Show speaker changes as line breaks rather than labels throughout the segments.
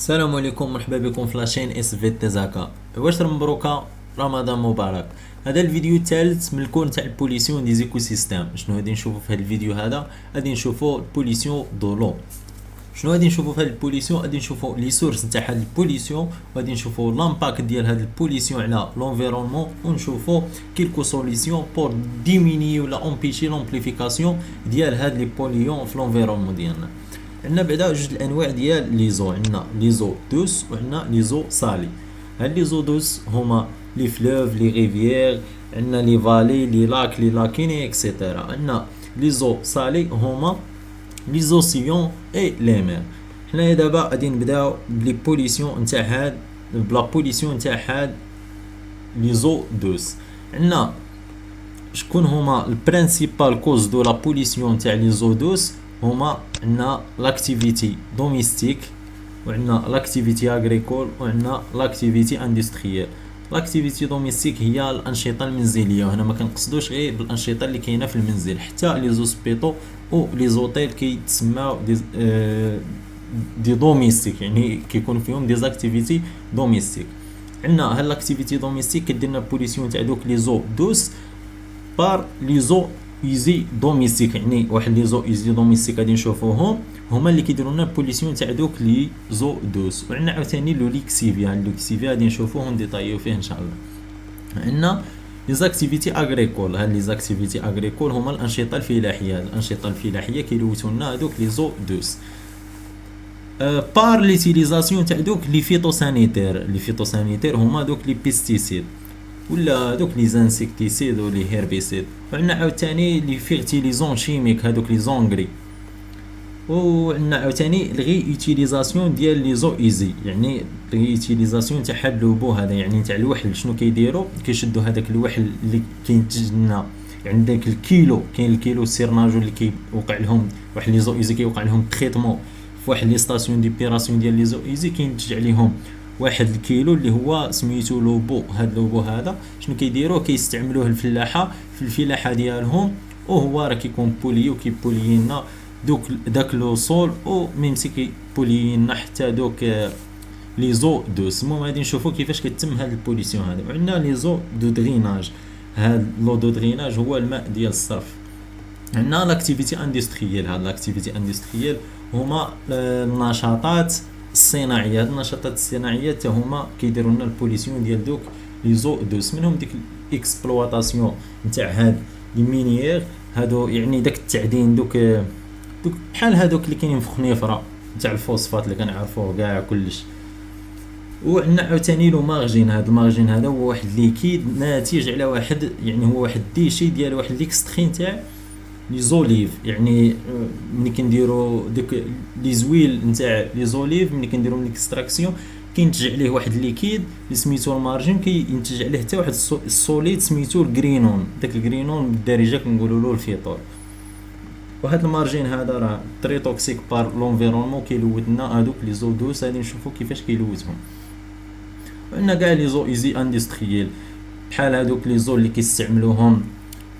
السلام عليكم، مرحبا بكم في لاشين اس في تزاكا. عواشر مبروكه، رمضان مبارك. هذا الفيديو الثالث من الكور تاع البوليسيون دي زيكو سيستيم. شنو غادي نشوفوا في هذا الفيديو هذا؟ غادي نشوفوا البوليسيون دو لو. شنو غادي نشوفوا في هذا البوليسيون؟ غادي نشوفوا لي سورس تاع هذا البوليسيون، وغادي نشوفوا لامباكت ديال هذا البوليسيون على لونفيرونمون، ونشوفوا كيلكو سوليسيون بور ديميني ولا امبيشي لامبليفيكاسيون ديال هاد لي بوليون في لونفيرونمون ديالنا. عندنا بعدا جوج الانواع ديال لي زو، عندنا لي زو دوس وعندنا لي زو سالي. هاد لي زو دوس هما لي فلوف، لي ريفيير، عندنا لي فالي، لي لاك، لي لاكيني اكسيتيرا. عندنا لي زو سالي هما لي زوسيون اي لي مير. حنايا دابا غادي نبداو بلي بوليسيون نتاع هاد، بلا بوليسيون نتاع هاد لي زو دوس. عندنا شكون هما البرينسيبال كوز دو لا بوليسيون تاع لي زو دوس؟ هما عندنا لاكتيفيتي دوميستيك، وعندنا لاكتيفيتي اغريكول، وعندنا لاكتيفيتي اندستريال. لاكتيفيتي دوميستيك هي الانشطه المنزليه، وهنا ما كنقصدوش غير بالانشطه اللي كاينه في المنزل، حتى لي زوسبيطو او لي زوتيل كيتسماو دي دوميستيك، يعني كيكون فيهم دي زاكتيفيتي دوميستيك. عندنا هاد لاكتيفيتي دوميستيك كدير لنا بوليسيون تاع دوك لي زو دوس بار لي زو ايزي دوميستيك. يعني واحد لي زو ايزي دوميستيك غادي نشوفوهم هما اللي كيديروا لنا بوليسيون تاع دوك لي زو دوس. وعندنا عاوتاني لو ليكسيفيا. ليكسيفيا غادي نشوفوهم ديطايو فيه ان شاء الله. عندنا لي زاكتيفيتي اغريكول. هاد لي زاكتيفيتي اغريكول هما الانشطه الفلاحيه. الانشطه الفلاحيه كيلوثوا لنا هذوك لي زو دوس بار ليتيليزاسيون تاع دوك لي فيتوسانيتير. لي فيتوسانيتير هما دوك لي بيستيسيد ولا دوك لي زانسيكتيسيد و لي هيربيسيد. وعندنا عاوتاني لي فيرتيليزون شيميك، هادوك لي زونغري. وعندنا عاوتاني الغي يوتيليزاسيون ديال لي زو ايزي، يعني الغي يوتيليزاسيون تاع هاد لوبو هذا، يعني تاع الوحل. شنو كيديروا؟ كيشدوا هذاك الوحل اللي كينتج لنا عندك الكيلو، كاين الكيلو سيرناجو اللي كيوقع لهم واحد لي زو ايزي، كيوقع لهم تريتمون في واحد لي ستاسيون ديبيراسيون ديال لي زو ايزي، كينتج عليهم واحد الكيلو اللي هو سميتو لوبو. هاد لوبو هذا شنو كيديروه؟ كيستعملوه الفلاحه في الفلاحه ديالهم، وهو راه كيكون بولي وكيبولي لنا داك لو سول، او ميم سي كيبولي لنا حتى دوك لي زو دوس. المهم غادي نشوفوا كيفاش كتم هاد البوليسيون هذا. وعندنا لي زو دو دريناج. هاد لو دو دريناج هو الماء ديال الصرف. عندنا لاكتيفيتي اندستريال. هاد لاكتيفيتي اندستريال هما النشاطات الصناعيه. هاد النشاطات الصناعيه حتى هما كيديروا لنا البوليسيون ديال دوك لي زو دوس. منهم ديك الاكسبلواتاسيون نتاع هاد لي مينيير، هادو يعني داك التعدين، دوك بحال هادوك اللي كاينين في خنيفره نتاع الفوسفات اللي كنعرفوه كاع كلش. وعندنا عاوتاني لو مارجين. هاد المارجين هذا هو واحد ليكيد ناتج على واحد، يعني هو واحد ديشي ديال واحد ليكسترين تاع لي زوليف. يعني ملي كنديرو ديك لي زويل نتاع لي زوليف، ملي كنديرو من الاكستراكسيون كينتج عليه واحد ليكيد اللي سميتو المارجين، كينتج عليه حتى واحد السوليد سميتو الغرينون. داك الغرينون بالدارجه كنقولوا له الفيتور. وهاد المارجين هذا راه تري توكسيك بار لونفيرونمون، كيلوث لنا هادوك لي زو دوس. غادي نشوفوا كيفاش كيلوثهم. وعندنا كاع لي زو ايزي اندستريال، بحال هادوك لي زو اللي كيستعملوهم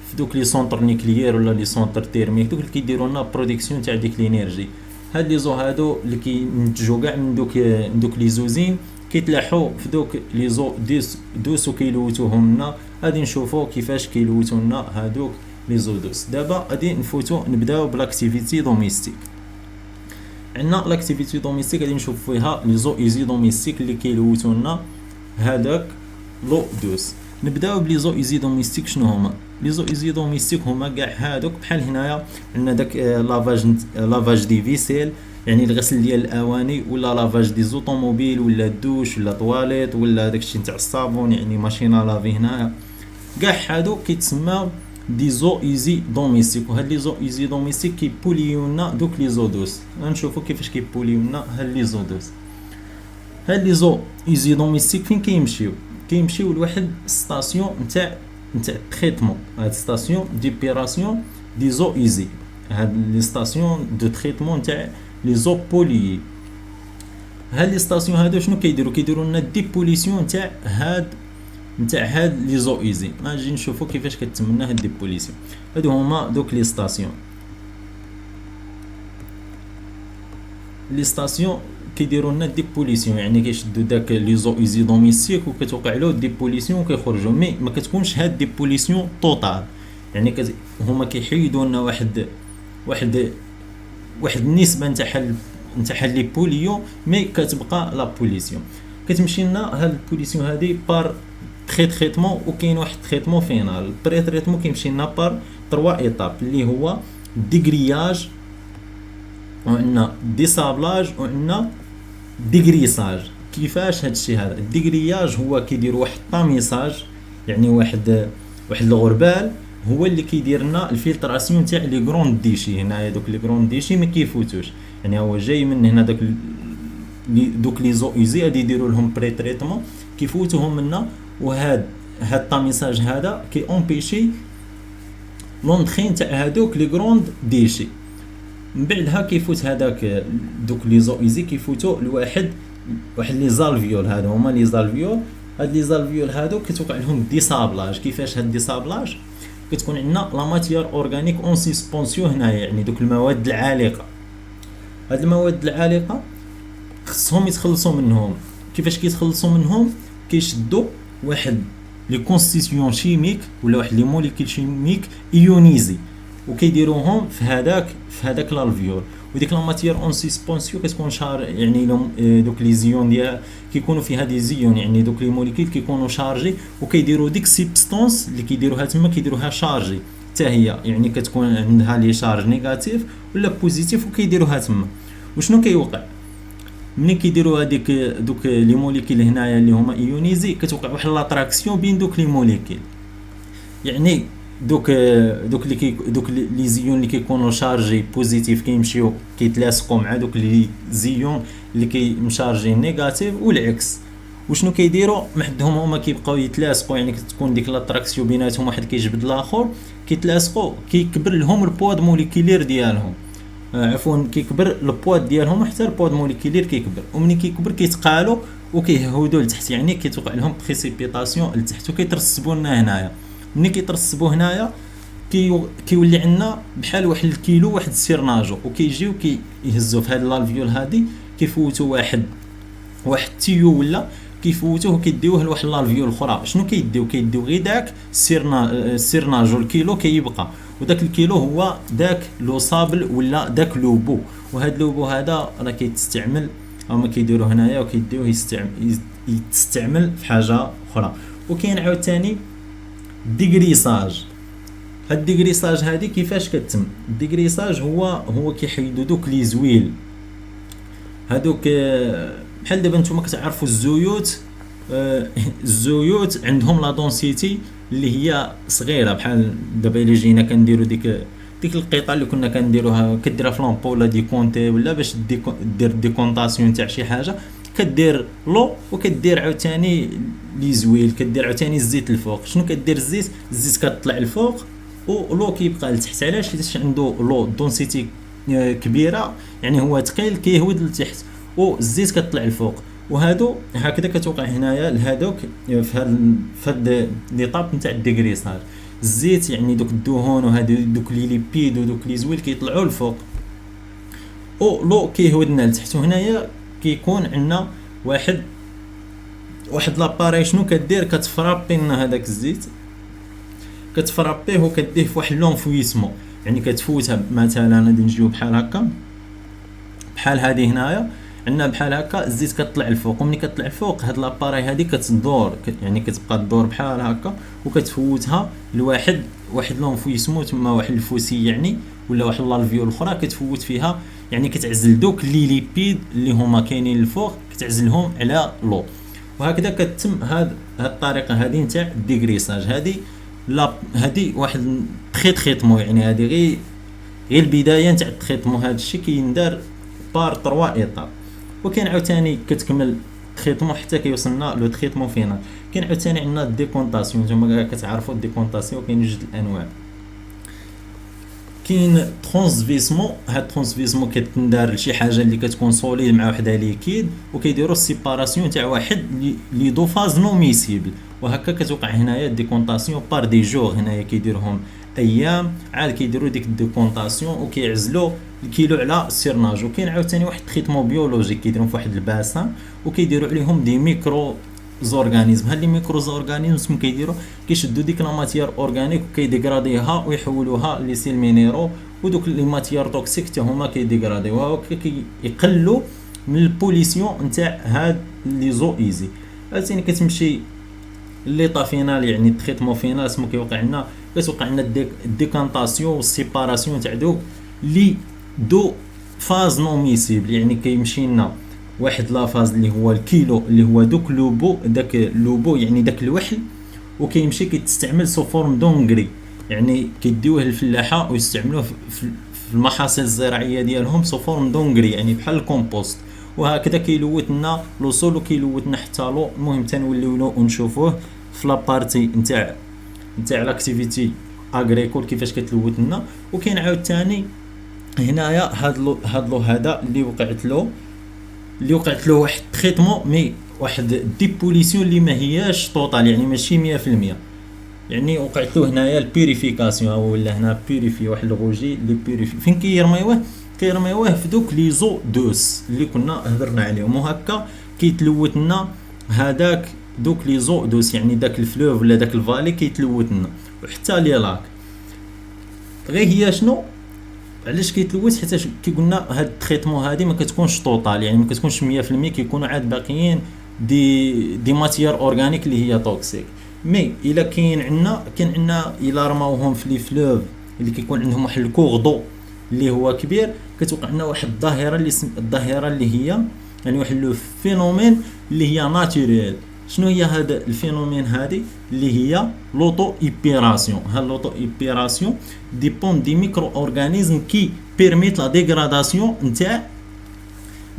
في دوك لي سونتر نيكليير ولا لي سونتر تيرميك، دوك اللي كيديروا لنا برودكسيون تاع ديك لينيرجي. هاد لي زو هادو اللي كينتجوا كاع من دوك لي زوزين كيتلاحوا في دوك لي زو دوس وكيلوثوهم لنا. غادي نشوفوا كيفاش كيلوثوا لنا هادوك لي زو دوس. دابا غادي نفوتوا نبداو بالاكتيفيتي دوميستيك. عندنا لاكتيفيتي دوميستيك غادي نشوف فيها لي زو ايزي دوميستيك اللي كيلوثوا لنا هذاك لو دوس. نبداو بلي زو ايزي دوميستيك. شنو هما لي زو ايزي دوميستيك؟ هما كاع هادوك بحال هنايا عندنا داك لافاج دي فيسيل، يعني الغسل ديال الاواني، ولا لافاج دي زوطوموبيل، ولا الدوش، ولا طواليت، ولا داكشي نتاع الصابون، يعني ماشينه لافي. هنايا كاع هادو كيتسماو دي زو ايزي دوميستيك. وهاد لي زو ايزي دوميستيك كيبوليو لنا دوك لي زو دوس. غنشوفوا كيفاش كيبوليو لنا هاد لي زو دوس. هاد لي زو ايزي دوميستيك فين كيمشيو لواحد ستاسيون نتاع تريتمون. هاد ستاسيون ديبيراسيون دي زو ايزي. هاد لي ستاسيون دو تريتمون نتاع لي زو بولي. هاد لي ستاسيون هادو شنو كيديروا لنا ديبوليسيون نتاع هاد لي زو ايزي. نجي نشوفوا كيفاش كتم لنا هاد ديبوليسيون. هادو هما دوك لي ستاسيون كيديروا لنا ديبوليسيون، يعني كيشدوا داك لي زو ايزي دوميستيك وكتوقع له ديبوليسيون وكيخرجوا، مي ما كتكونش هاد ديبوليسيون توتال، يعني هما كيحيدوا لنا واحد واحد النسبه نتاع لي بوليون، مي كتبقى لا بوليسيون. كتمشي لنا هاد البوليسيون هادي بار تريتمون، وكاين واحد تريتمون فينال. بري تريتمون كيمشي لنا بار 3 ايتاب اللي هو ديغرياج، وعندنا ديسابلاج، وعندنا ديغريساج. كيفاش هادشي هذا؟ الديغرياج هو كيدير واحد طاميساج، يعني واحد الغربال هو اللي كيدير لنا الفلتراسيون تاع لي غروند ديشي. هنايا دوك لي غروند ديشي ما كيفوتوش، يعني هو جاي من هنا دوك لي زو ايزي غادي يديروا لهم بري تريتمون كيفوتوهم منا، وهاد الطاميساج هذا كي اونبيشي لونطرين تاع هادوك لي غروند ديشي. من بعدها كيفوت هذاك دوك لي زو ايزي كيفوتوا لواحد لي زالفيول. هادو هما لي زالفيول. هاد لي زالفيول هادو كتوقع لهم ديسابلاج. كيفاش هاد ديسابلاج؟ كتكون عندنا لا ماتيير اورغانيك اون سسبونسيون هنايا، يعني دوك المواد العالقه. هاد المواد العالقه خصهم يتخلصوا منهم. كيفاش كيتخلصوا منهم؟ كيشدوا واحد لي كونستيتيون شيميك ولا واحد لي موليكول شيميك ايونيزي، وكيديروهم في هذاك لالفيول. وديك لا ماتيير اون سسبونسيون كتكون يعني دوك لي زيون ديال كيكونوا فيها دي زيون، يعني دوك لي موليكول كيكونوا شارجي، وكيديروا ديك سبستانس اللي كيديروها تما كيديروها شارجي حتى هي، يعني كتكون عندها لي شارج نيجاتيف ولا بوزيتيف، وكيديروها تما. وشنو كيوقع ملي كيديروا هذيك دوك لي موليكول هنايا اللي هما ايونيزي؟ كتوقع واحد لاتراكسيون بين دوك لي موليكول، يعني دوك لي زيون اللي كيكونوا شارجي بوزيتيف كيمشيو كيتلاصقوا مع دوك لي زيون اللي كيمشارجي نيجاتيف، والعكس. وشنو كيديروا؟ محدهم هما كيبقاو يتلاصقوا، يعني كتكون ديك لاتراكسيون بيناتهم، واحد كيجبد الاخر، كيتلاصقوا، كيكبر لهم البواد موليكولير ديالهم، عفوا كيكبر البواد ديالهم حتى البواد موليكولير كيكبر، ومني كيكبر كيتقالوا وكيهودوا لتحت، يعني كيتوقع لهم بريسيبيتاسيون لتحت وكيترسبوا لنا هنايا. ملي كيترسبوا هنايا كيولي عندنا بحال واحد الكيلو واحد السيرناجو، وكيجيو كيهزوا في هاد لالفيول هادي، كيفوتوا واحد تيو ولا كيفوتوه كيديوه لواحد لالفيول اخرى. شنو كيديو غير داك السيرناجو الكيلو كيبقى، وداك الكيلو هو داك لو صابل ولا داك لوبو. وهاد لوبو هذا راه كيتستعمل، هما كيديروا هنايا وكيديوه يستعمل في حاجه اخرى. وكاين عاوتاني ديغريساج. هاد الديغريساج هادي كيفاش كتم؟ الديغريساج هو كيحيدوا دوك لي زويل هادوك، بحال دابا نتوما كتعرفوا الزيوت عندهم لا دونسيتي اللي هي صغيره، بحال دابا الا جينا كنديروا ديك القطعه اللي كنا كنديروها كديرها في لامبولا ديكونتي، ولا باش دير ديكونطاسيون تاع شي حاجه، كدير لو وكدير عاوتاني لي زويل، كدير عاوتاني الزيت الفوق. شنو كدير؟ الزيت كتطلع الفوق ولو كيبقى لتحت. علاش؟ حيت عنده لو دونسيتي كبيره، يعني هو ثقيل كيهود لتحت، والزيت كتطلع الفوق. وهادو هكذا كتوقع هنايا لهادوك في هاد ليطاب نتاع الديغريساج. الزيت يعني دوك الدهون وهادو دوك لي ليبيد ودوك لي زويل كيطلعوا الفوق، لو كيهودنا لتحت. وهنايا كيكون عندنا واحد لاباري. شنو كدير؟ كتفرابي لنا هذاك الزيت، كتفرابيه وكديه في واحد لونفويسمون، يعني كتفوتها مثلا غادي نجيو بحال هكا، بحال هذه هنايا عندنا بحال هكا الزيت كتطلع الفوق. ومني كتطلع الفوق هاد لاباري هذه كتدور، يعني كتبقى تدور بحال هكا، وكتفوتها لواحد لونفويسمون تما، واحد الفوسي يعني، ولا واحد لالفيول اخرى كتفوت فيها، يعني كتعزل دوك لي ليبيد اللي هما كاينين الفوق، كتعزلهم على لو. وهكذا كتم هاد الطريقه هذه نتاع الديغريساج. هذه واحد تريتمون، يعني هذه غير البدايه نتاع التريتمون. هذا الشيء كيندار بار 3 ايطاب. وكاين عاوتاني كتكمل تريتمون حتى كيوصلنا لو تريتمون فينال. كاين عاوتاني عندنا الديكونطاسيون. نتوما كتعرفوا الديكونطاسيون كاين جوج الانواع. كاين ترانسفيسمون. هاد ترانسفيسمون كتندار لشي حاجه اللي كتكون سوليد مع وحده ليكيد، وكيديروا السيباراسيون تاع واحد لي دو فاز نو ميسيبل. وهكا كتوقع هنايا الديكونطاسيون بار دي جور. هنايا كيديرهم ايام عاد كيديروا ديك الديكونطاسيون وكيعزلوا الكيلو على السيرناج. وكاين عاوتاني واحد التريتمون بيولوجيك كيديروا في واحد الباسان وكيديروا عليهم دي ميكرو زورغانيزم. هاد لي ميكرو زورغانيزم كيديروا كيشدوا ديك لا ماتيير اورغانيك وكيديغراديها ويحولوها لي سيل مينيرو، ودوك لي ماتيير توكسيك حتى هما كيديغراديوها وكيقلوا من البوليسيون نتاع هاد لي زو ايزي. عاوتاني كتمشي ليطا فينال يعني التريتمون فينال اسمو كتوقع لنا الديكانطاسيون والسيباراسيون تاع دوك لي دو فاز نوميسيبل. يعني كيمشي لنا واحد لا فاز اللي هو الكيلو اللي هو دوك لوبو، داك لوبو يعني داك الوحل، وكيمشي كيتستعمل سو فورم دونغري، يعني كيديوه الفلاحه ويستعملوه في المحاصيل الزراعيه ديالهم سو فورم دونغري يعني بحال الكومبوست. وهكذا كيلوث لنا لو سول وكيلوث لنا حتى لو. المهم تنوليو نشوفوه في لابارتي نتاع لاكتيفيتي اغريكول كيفاش كتلوث لنا. وكاين عاوتاني هنايا هاد لو هذا اللي وقعت له واحد تريتمون مي واحد ديبوليسيون اللي ما هياش طوطال يعني ماشي 100%. يعني وقعت له هنايا البيريفيكاسيون ولا هنا بيريفي واحد الغوجي اللي بيريفي فين كيرميوه في دوك لي زو دوس اللي كنا هضرنا عليهم. وهكا كيتلوث لنا هذاك دوك لي زو دوس يعني داك الفلوف ولا داك الفالي كيتلوث لنا. وحتى لي لاك غير هي شنو علاش كيتلوث؟ حيت كي قلنا هاد التريتمون هادي ما كتكونش طوطال يعني ما كتكونش 100%، كيكونوا عاد باقيين دي ماتيير اورغانيك اللي هي توكسيك. مي الا كاين عندنا الا رماوهم في لي فلوف اللي كيكون عندهم واحد الكوغدو اللي هو كبير، كتوقع لنا واحد الظاهره اللي هي يعني واحد لو فينومين اللي هي ناتوريل. شنو هي هذا الفينومين هادي اللي هي لوطو ايبيراسيون؟ هاد لوطو ايبيراسيون ديبون دي ميكرو اورغانيزم كي بيرميت لا ديغراداسيون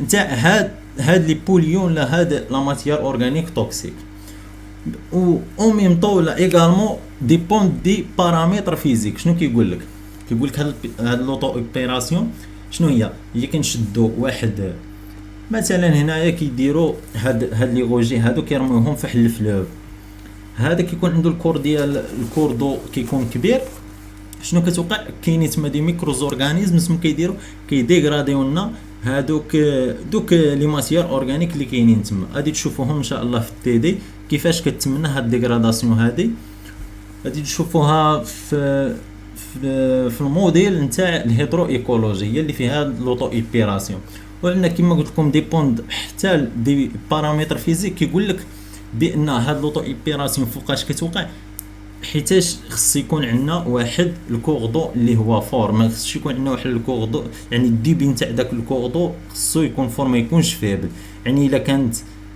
نتاع هاد لي بوليون لا هاد لا ماتيير اورغانيك توكسيك. و او ميم طو لا ايغالمون ديبون دي بارامتر فيزيك. شنو كيقول لك هاد لوطو اوبيراسيون شنو هي كنشدو واحد مثلا هنايا كيديروا هاد لي غوجي هادو كيرميوهم في حل الفلوف. هذا كيكون عنده الكوردو كيكون كبير. شنو كتوقع؟ كاينين تما دي ميكروز اورغانيزم اسمو كيديغراديو لنا هادوك لي ماتيير اورغانيك اللي كاينين تما. غادي تشوفوهم ان شاء الله في التي دي كيفاش كتمنى هاد الديغراداسيون هادي. غادي تشوفوها في الموديل نتاع الهيدرو ايكولوجي هي اللي فيها لوطو ايبيراسيون. وعندنا كما قلت لكم ديبوند حتى دي بارامتر فيزيك كيقول لك بان هاد لوطو ايبيراسيون فوقاش كتوقع، حيتاش خص يكون عندنا واحد الكوردو اللي هو فور. ما خصش يكون عندنا واحد الكوردو يعني الديبي نتاع داك الكوردو خصو يكون فور ما يكونش فيبل. يعني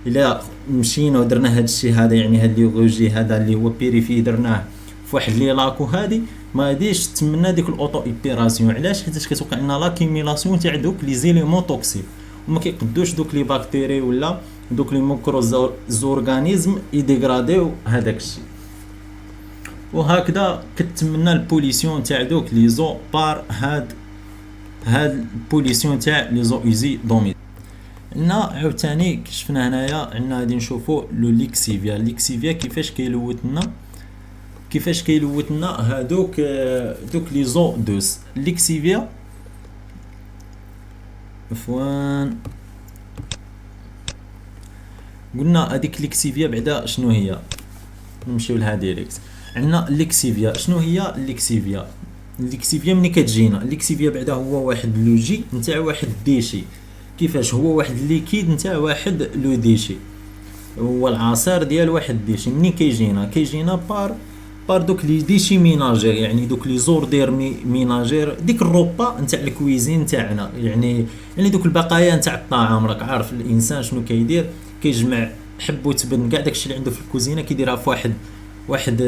الا مشينا ودرنا هاد الشيء هذا يعني هاد لي غوجي هذا اللي هو بيريفي درناه في واحد لي لاكو هادي ما غاديش تمنى ديك الاوتو ايبيراسيون. علاش؟ حيت كتوقع لنا لاكيميلاسيون تاع دوك لي زيليمون توكسيك وما كيقدوش دوك لي باكتيري ولا دوك لي ميكرو زورغانيزم يديغراديو هذاك الشيء. وهكذا كتمنى البوليسيون تاع دوك لي زو بار هاد البوليسيون تاع لي زو ايزي دومي. عندنا عاوتاني كشفنا هنايا عندنا غادي نشوفوا لو ليكسيفيا كيفاش كيلوث لنا هادوك لي زو دوس. ليكسيفيا فوان قلنا هذيك ليكسيفيا بعدا شنو هي؟ نمشيو لها ديريكت. عندنا ليكسيفيا شنو هي؟ ليكسيفيا ملي كتجينا ليكسيفيا بعدا هو واحد لوجي نتاع واحد ديشي. كيفاش؟ هو واحد ليكيد نتاع واحد لو ديشي، هو العصير ديال واحد ديشي. منين كيجينا بار دوك لي ديشي ميناجير يعني دوك لي زوردير ميناجير، ديك الروبا نتاع الكويزين تاعنا يعني دوك البقايا نتاع الطعام. راك عارف الانسان شنو كيدير؟ كيجمع حب وتبن كاع داكشي اللي عنده في الكوزينه كيديرها في واحد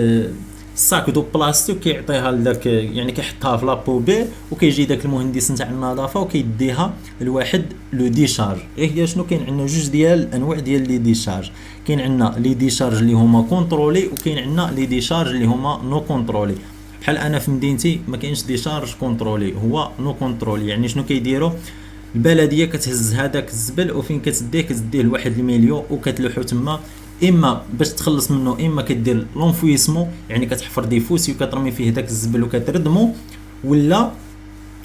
ساك دو بلاستيك كيعطيها لذاك يعني كيحطها في لابوبيل وكيجي داك المهندس نتاع النظافه وكيديها لواحد لو ديشارج. هي شنو كاين عندنا جوج ديال الانواع ديال لي ديشارج. كاين عندنا لي ديشارج اللي هما كونترولي وكاين عندنا لي ديشارج اللي هما نو كونترولي. بحال انا في مدينتي ما كاينش ديشارج كونترولي، هو نو كونترولي. يعني شنو كيديروا؟ البلديه كتهز هذاك الزبل وفين كتديه لواحد الميليو وكتلوحو تما اما باش تخلص منه اما كدير لونفويسمون يعني كتحفر دي فوسي وكترمي فيه داك الزبل وكتردمو، ولا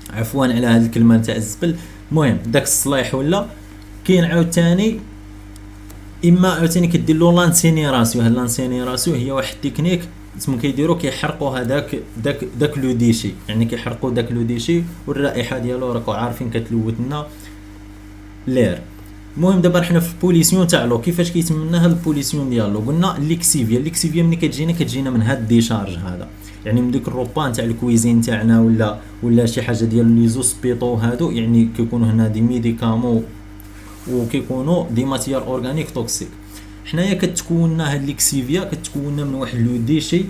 عفوا على هاد الكلمه تاع الزبل، المهم داك الصلايح. ولا كاين عاوتاني اما عاوتاني كدير له لانسينيراسيون. هاد لانسينيراسيون هي واحد التكنيك اسمو كيديروا كيحرقوا هذاك داك لو ديشي، يعني كيحرقوا داك لو ديشي والرائحه ديالو راكو عارفين كتلوث لنا لير. المهم دابا حنا في البوليسيون تاع لو، كيفاش كيتم لنا هاد البوليسيون ديالو؟ قلنا الليكسيفيا ملي كتجينا من هاد الديشارج هذا، يعني من ديك الروبان تاع الكويزين تاعنا ولا شي حاجه ديال لي زوسبيطو هادو، يعني كيكونوا هنا دي ميديكامون وكيكونوا دي ماتيير اورغانيك توكسيك. حنايا كتكون لنا هاد ليكسيفيا كتكون من واحد لو ديشي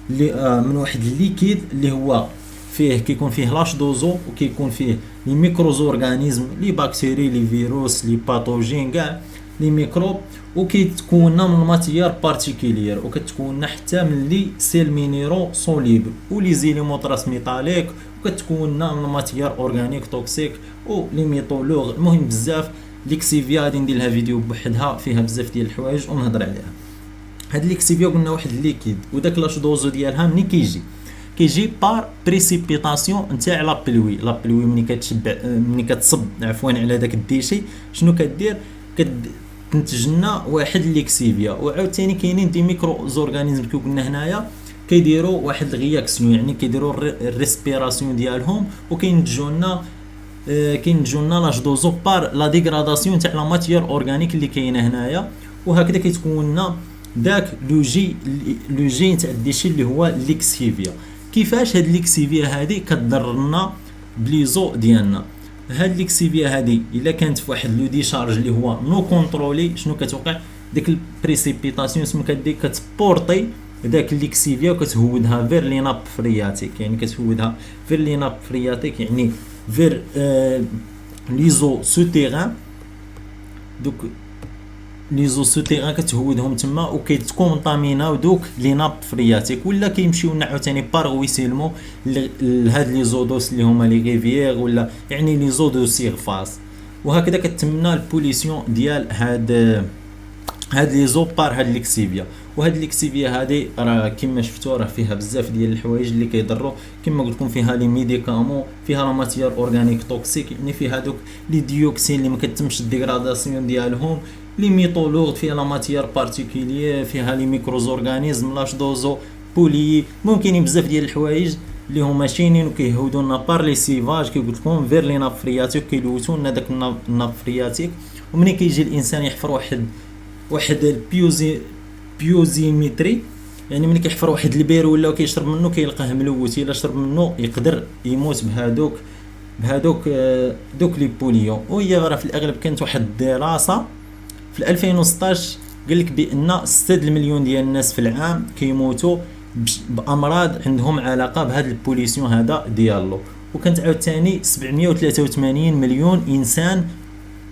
اللي من واحد الليكيد اللي هو فيه كيكون فيه لاش دوزو وكيكون فيه لي ميكروز اورغانيزم، لي باكتيري، لي فيروس، لي باثوجين، كاع لي ميكروب، وكيتكون من ماتيير بارتيكولير، وكتكون حتى من لي سيل مينيرو سوليبل ولي زيليمون ترانسميتاليك، وكتكون من ماتيير اورغانيك توكسيك ولي ميتولوغ. المهم بزاف. ليكسيفيا غادي ندير لها فيديو بوحدها فيها بزاف ديال الحوايج ونهضر عليها. هاد ليكسيفيا قلنا واحد الليكيد، وداك لاش دوزو ديالها منين كيجي بار بريسيبيتاسيون نتاع لا بلوي. لا بلوي ملي كتصب عفوا على داك الديشي شنو كدير؟ كتنتج لنا واحد ليكسيفيا. وعاوتاني كاينين دي ميكرو زورغانيزم كي قلنا هنايا كيديروا واحد الرياكسيون، يعني كيديروا الريسبيراسيون ديالهم وكينتجوا لنا لاش دوزو بار لا ديغراداسيون تاع لا ماتيير اورغانيك اللي كاينه هنايا، وهكذا كيتكون لنا داك لو جي تاع الديشي اللي هو ليكسيفيا. كيفاش هاد ليكسيفيا هادي كتضر لنا بليزو ديالنا؟ هاد ليكسيفيا هادي الا كانت في واحد لو ديشارج اللي هو نو كونترولي، شنو كتوقع؟ ديك البريسيبيتاسيون اسمها كتبورطي داك ليكسيفيا وكتهودها فير لي ناب فرياتيك، يعني كتهودها فير لي ناب فرياتيك، يعني فير ليزو سوتيران. دوك ليزو سوتيران كتهودهم تما وكيتكونطاميناو دوك لي ناب فرياتيك، ولا كيمشيو لنا عاوتاني بارغويسيلمون لهاد لي زودوس اللي هما لي ريفيير، ولا يعني لي زو دو سيرفاس. وهكذا كتمنا البوليسيون ديال هاد لي زو بار هاد ليكسيفيا. وهاد ليكسيفيا هادي راه كما شفتوا راه فيها بزاف ديال الحوايج اللي كيضروا، كما قلت لكم فيها لي ميديكامون، فيها لا ماتيير اورغانيك توكسيك، يعني فيها دوك لي ديوكسين اللي ما كتمش الديغراداسيون ديالهم، لي ميتولوغ، فيها لا ماتيير بارتيكولير، فيها لي ميكروز اورغانيزم، لاش دوزو، بولي. ممكن بزاف ديال الحوايج اللي هما ماشيين وكيهودوا لنا بار لي سيفاج كي قلت لكم فير لي ناب فرياتيك، كيلوثوا لنا داك الناب فرياتيك. ومنين كيجي الانسان يحفر واحد بيوزيمتري، يعني ملي كيحفر واحد البير ولا كيشرب منه كيلقاه ملوث، الا شرب منه يقدر يموت بهادوك لي بوليون. وهي راه في الاغلب كانت واحد الدراسه في 2016 قال لك بان 6 المليون ديال الناس في العام كيموتوا بامراض عندهم علاقه بهذا البوليسيون هذا ديالو. وكانت عاوتاني 783 مليون انسان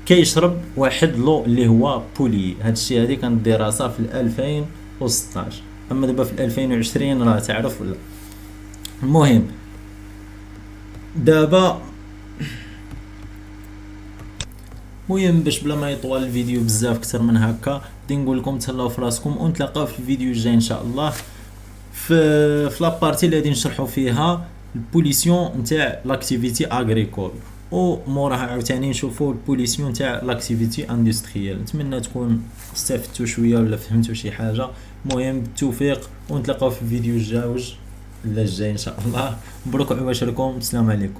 كيشرب واحد لو اللي هو بولي. هاد الشيء هذه كانت دراسه في 2016، اما دابا في 2020 راه تعرف ولا. المهم دابا باش بلا ما يطول الفيديو بزاف اكثر من هكا، بدي نقول لكم تهلاو في راسكم ونتلاقاو في الفيديو الجاي ان شاء الله في لابارتي اللي غادي نشرحوا فيها البوليسيون نتاع لاكتيفيتي اغريكول، وموراها عاوتاني نشوفوا البوليسيون تاع لاكتيفيتي اندستريال. نتمنى تكون استفدتوا شويه ولا فهمتوا شي حاجه. المهم بالتوفيق ونتلاقاو في الفيديو الجاي ان شاء الله. مبروك عواشركم، السلام عليكم.